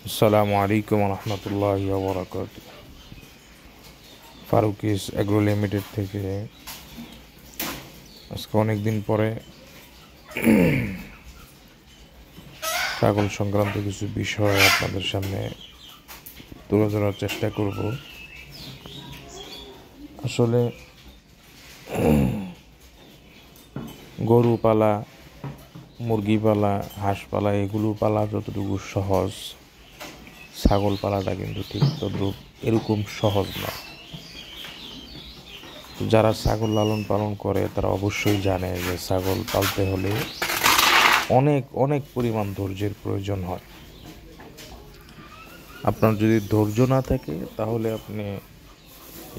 আসসালামু আলাইকুম রহমতুল্লাহি ওয়া বারাকাতুহু। ফারুকিস এগ্রো লিমিটেড থেকে আজকে অনেক দিন পরে ছাগল সংক্রান্ত কিছু বিষয় আপনাদের সামনে তুলে ধরার চেষ্টা করব। আসলে গরু পালা, মুরগি পালা, হাঁস পালা এগুলো পালা যতটুকু সহজ, ছাগল পালাটা কিন্তু ঠিক তদ্রুপ এরকম সহজ না। যারা ছাগল লালন পালন করে তারা অবশ্যই জানে যে ছাগল পালতে হলে অনেক অনেক পরিমাণ ধৈর্যের প্রয়োজন হয়। আপনার যদি ধৈর্য না থাকে তাহলে আপনি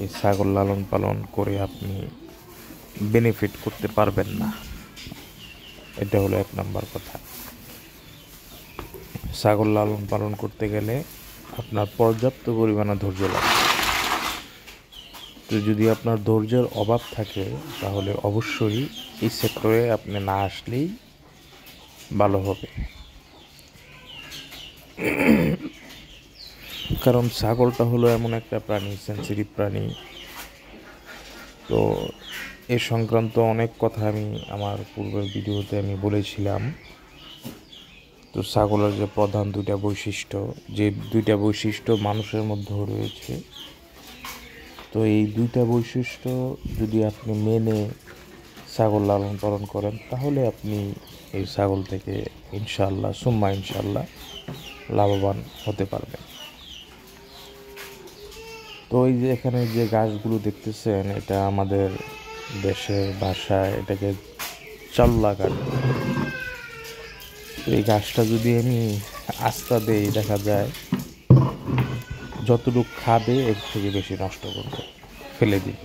এই ছাগল লালন পালন করে আপনি বেনিফিট করতে পারবেন না। এটা হলো এক নাম্বার কথা। ছাগল লালন পালন করতে গেলে আপনার পর্যাপ্ত পরিমাণে ধৈর্য লাগে। তো যদি আপনার ধৈর্যের অভাব থাকে তাহলে অবশ্যই এই সেক্টরে আপনি না আসলেই ভালো হবে। কারণ ছাগলটা হলো এমন একটা প্রাণী, সেন্সিটিভ প্রাণী। তো এ সংক্রান্ত অনেক কথা আমি আমার পূর্বের ভিডিওতে আমি বলেছিলাম। তো ছাগলের যে প্রধান দুইটা বৈশিষ্ট্য, যে দুইটা বৈশিষ্ট্য মানুষের মধ্যেও রয়েছে, তো এই দুইটা বৈশিষ্ট্য যদি আপনি মেনে ছাগল লালন পালন করেন তাহলে আপনি এই ছাগল থেকে ইনশাআল্লাহ সুম্মা ইনশাআল্লাহ লাভবান হতে পারবেন। তো এই যে এখানে যে গাছগুলো দেখতেছেন, এটা আমাদের দেশের ভাষায় এটাকে চাল্লা কাঠ। তো এই গাছটা যদি আমি আস্থা দেই, দেখা যায় যতটুকু খাবে এর থেকে বেশি নষ্ট করবে, ফেলে দিবে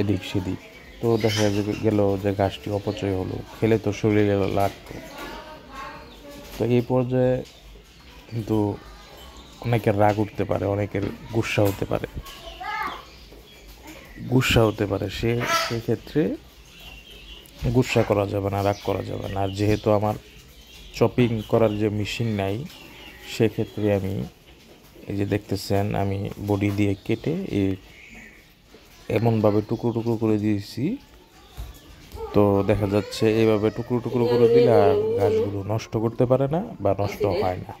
এদিক সেদিক। তো দেখা গেল যে গাছটি অপচয় হলো, খেলে তো শরীরে লাগতো। তো এই পর্যায়ে কিন্তু অনেকের রাগ উঠতে পারে, অনেকের গুসা হতে পারে। সেক্ষেত্রে গুসা করা যাবে না, রাগ করা যাবে না। আর যেহেতু আমার চপিং করার যে মেশিন নাই, সেক্ষেত্রে আমি এই যে দেখতেছেন আমি বডি দিয়ে কেটে এমনভাবে টুকরো টুকরো করে দিয়েছি। তো দেখা যাচ্ছে এইভাবে টুকরো টুকরো করে দিলে আর গাছগুলো নষ্ট করতে পারে না বা নষ্ট হয় না,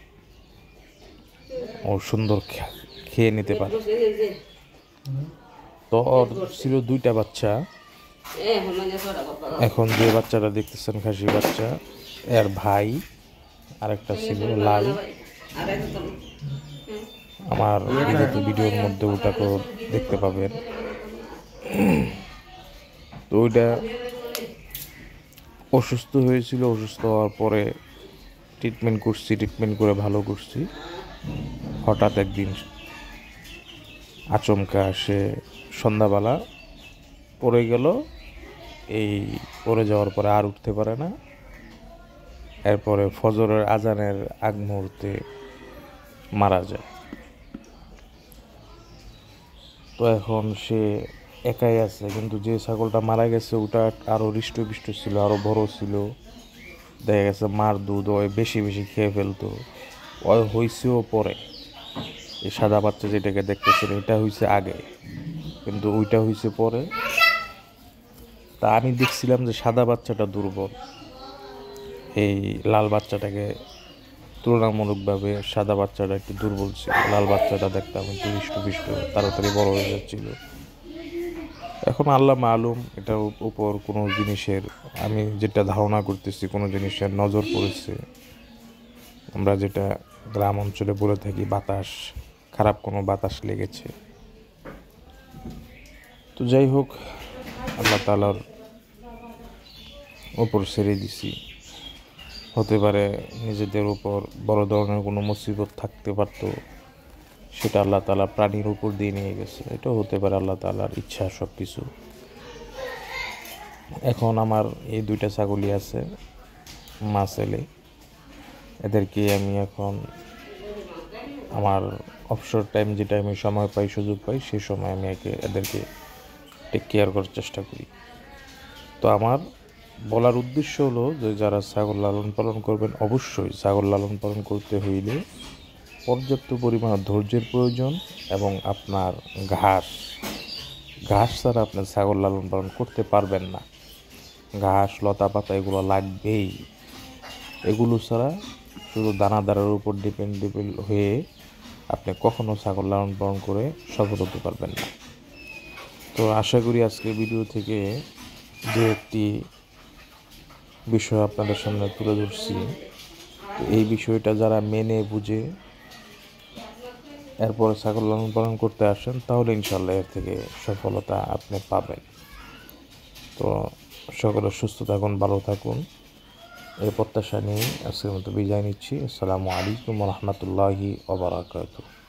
ও সুন্দর খেয়ে নিতে পারে। তো ওর ছিল দুইটা বাচ্চা। এখন যে বাচ্চাটা দেখতেছেন খাসি বাচ্চা, এর ভাই আরেকটা ছিল লাল। আমার বিগত ভিডিওর মধ্যে ওটাকেও দেখতে পাবেন। তো ওইটা অসুস্থ হয়েছিল, অসুস্থ হওয়ার পরে ট্রিটমেন্ট করে ভালো করছি। হঠাৎ একদিন আচমকা সে সন্ধ্যাবেলা পড়ে গেল। এই পড়ে যাওয়ার পরে আর উঠতে পারে না। এরপরে ফজরের আজানের আগ মুহূর্তে মারা যায়। তো এখন সে একাই আছে, কিন্তু যে ছাগলটা মারা গেছে ওটা আরও হৃষ্টপুষ্ট ছিল, আরও বড় ছিল। দেখা গেছে মার দুধ ওই বেশি বেশি খেয়ে ফেলতো। ওই হয়েছেও পরে। এই সাদা বাচ্চা যেটাকে দেখতেছেন এটা হয়েছে আগে, কিন্তু ওইটা হয়েছে পরে। তা আমি দেখছিলাম যে সাদা বাচ্চাটা দুর্বল, এই লাল বাচ্চাটাকে তুলনামূলকভাবে সাদা বাচ্চাটা একটু দুর্বল ছিল। লাল বাচ্চাটা দেখতাম একটু হৃষ্টপুষ্ট, তাড়াতাড়ি বড় হয়ে যাচ্ছিল। এখন আল্লাহ মালুম এটার উপর কোনো জিনিসের, আমি যেটা ধারণা করতেছি কোনো জিনিসের নজর পড়েছে। আমরা যেটা গ্রাম অঞ্চলে বলে থাকি বাতাস, খারাপ কোনো বাতাস লেগেছে। তো যাই হোক, আল্লাহ তাআলার ওপর ছেড়ে দিছি। হতে পারে নিজেদের উপর বড় ধরনের কোনো মুসিবত থাকতে পারতো, সেটা আল্লাহ তাআলা প্রাণীর উপর দিয়ে নিয়ে গেছে। এটাও হতে পারে আল্লাহ তাআলার ইচ্ছা সব কিছু। এখন আমার এই দুইটা ছাগলই আছে, মা ছেলে। এদেরকে আমি এখন আমার অবসর টাইম, যেটা আমি সময় পাই, সুযোগ পাই, সেই সময় আমি এদেরকে টেক কেয়ার করার চেষ্টা করি। তো আমার বলার উদ্দেশ্য হলো যে যারা ছাগল লালন পালন করবেন, অবশ্যই ছাগল লালন পালন করতে হইলে পর্যাপ্ত পরিমাণ ধৈর্যের প্রয়োজন এবং আপনার ঘাস ঘাস ছাড়া আপনার ছাগল লালন পালন করতে পারবেন না। ঘাস, লতা পাতা এগুলো লাগবেই। এগুলো ছাড়া শুধু দানাদারের উপর ডিপেন্ডেবল হয়ে আপনি কখনো ছাগল লালন পালন করে সফল হতে পারবেন না। তো আশা করি আজকের ভিডিও থেকে যে একটি বিষয় আপনাদের সামনে তুলে ধরছি, তো এই বিষয়টা যারা মেনে বুঝে এরপরে ছাগল লালন পালন করতে আসেন, তাহলে ইনশাল্লাহ এর থেকে সফলতা আপনি পাবেন। তো সকলে সুস্থ থাকুন, ভালো থাকুন, এই প্রত্যাশা নিয়ে আজকের মতো বিদায় নিচ্ছি। আসসালামু আলাইকুম রহমতুল্লাহি ওয়া বারাকাতুহু।